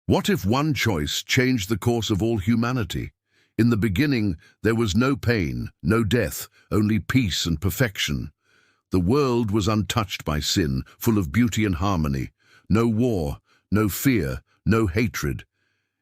What if one choice changed the course of all humanity? In the beginning, there was no pain, no death, only peace and perfection. The world was untouched by sin, full of beauty and harmony. No war, no fear, no hatred.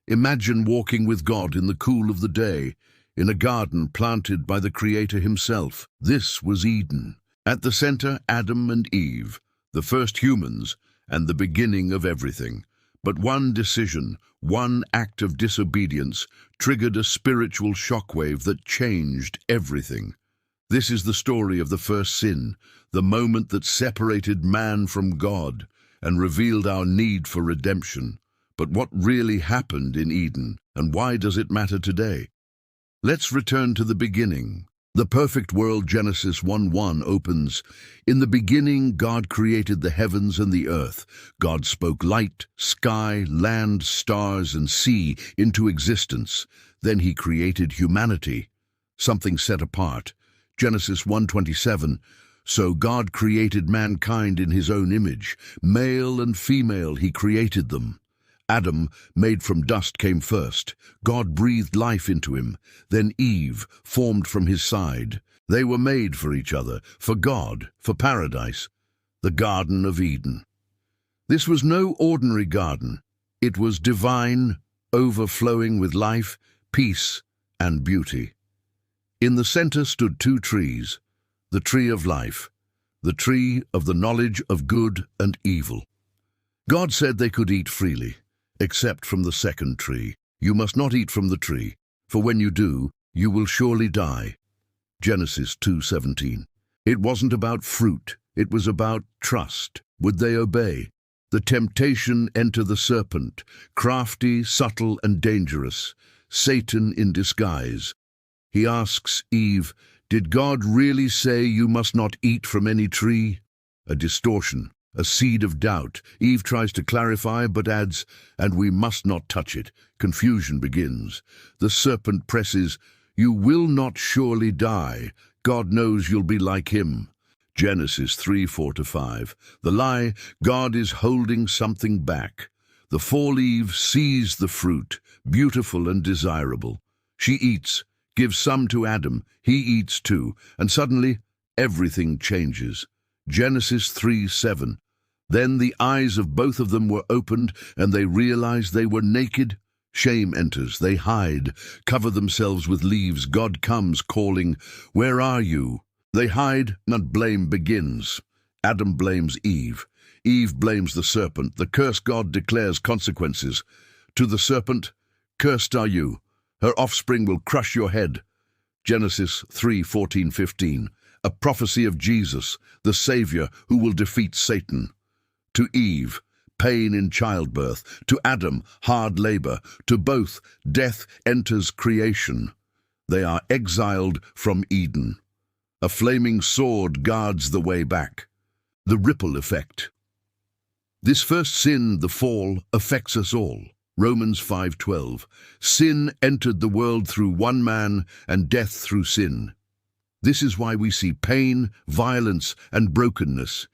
Imagine walking with God in the cool of the day, in a garden planted by the Creator himself. This was Eden. At the center, Adam and Eve, the first humans, and the beginning of everything. But one decision, one act of disobedience, triggered a spiritual shockwave that changed everything. This is the story of the first sin, the moment that separated man from God and revealed our need for redemption. But what really happened in Eden, and why does it matter today? Let's return to the beginning. The perfect world, Genesis 1:1 opens, "In the beginning God created the heavens and the earth. God spoke light, sky, land, stars, and sea into existence. Then he created humanity, something set apart." Genesis 1:27, "So God created mankind in his own image. Male and female he created them." Adam, made from dust, came first. God breathed life into him. Then Eve, formed from his side. They were made for each other, for God, for paradise, the Garden of Eden. This was no ordinary garden. It was divine, overflowing with life, peace, and beauty. In the center stood two trees, the tree of life, the tree of the knowledge of good and evil. God said they could eat freely, except from the second tree. "You must not eat from the tree, for when you do, you will surely die." Genesis 2:17. It wasn't about fruit, it was about trust. Would they obey? The temptation entered the serpent, crafty, subtle, and dangerous, Satan in disguise. He asks Eve, "Did God really say you must not eat from any tree?" A distortion. A seed of doubt. Eve tries to clarify, but adds, "And we must not touch it." Confusion begins. The serpent presses, "You will not surely die. God knows you'll be like him." Genesis 3:4-5. The lie, God is holding something back. The fall, Eve sees the fruit, beautiful and desirable. She eats, gives some to Adam, he eats too, and suddenly everything changes. Genesis 3:7. Then the eyes of both of them were opened, and they realized they were naked. Shame enters. They hide, cover themselves with leaves. God comes, calling, "Where are you?" They hide, and blame begins. Adam blames Eve. Eve blames the serpent. The curse God declares consequences. To the serpent, "Cursed are you. Her offspring will crush your head." Genesis 3:14-15. A prophecy of Jesus, the Savior who will defeat Satan. To Eve, pain in childbirth. To Adam, hard labor. To both, death enters creation. They are exiled from Eden. A flaming sword guards the way back. The ripple effect. This first sin, the fall, affects us all. Romans 5:12. Sin entered the world through one man, and death through sin. This is why we see pain, violence, and brokenness.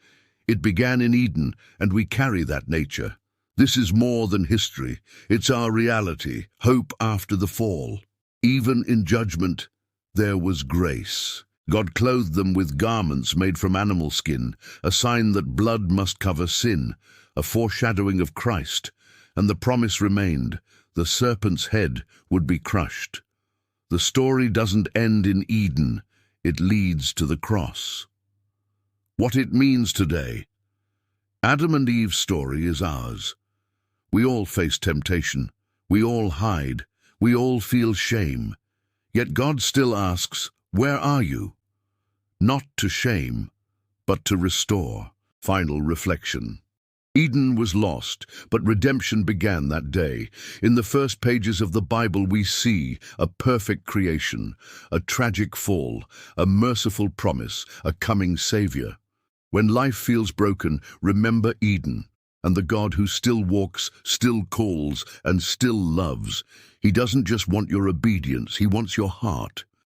It began in Eden, and we carry that nature. This is more than history. It's our reality, hope after the fall. Even in judgment, there was grace. God clothed them with garments made from animal skin, a sign that blood must cover sin, a foreshadowing of Christ, and the promise remained, the serpent's head would be crushed. The story doesn't end in Eden, it leads to the cross. What it means today. Adam and Eve's story is ours. We all face temptation. We all hide. We all feel shame. Yet God still asks, "Where are you?" Not to shame, but to restore. Final reflection. Eden was lost, but redemption began that day. In the first pages of the Bible we see a perfect creation, a tragic fall, a merciful promise, a coming Savior. When life feels broken, remember Eden and the God who still walks, still calls, and still loves. He doesn't just want your obedience, he wants your heart.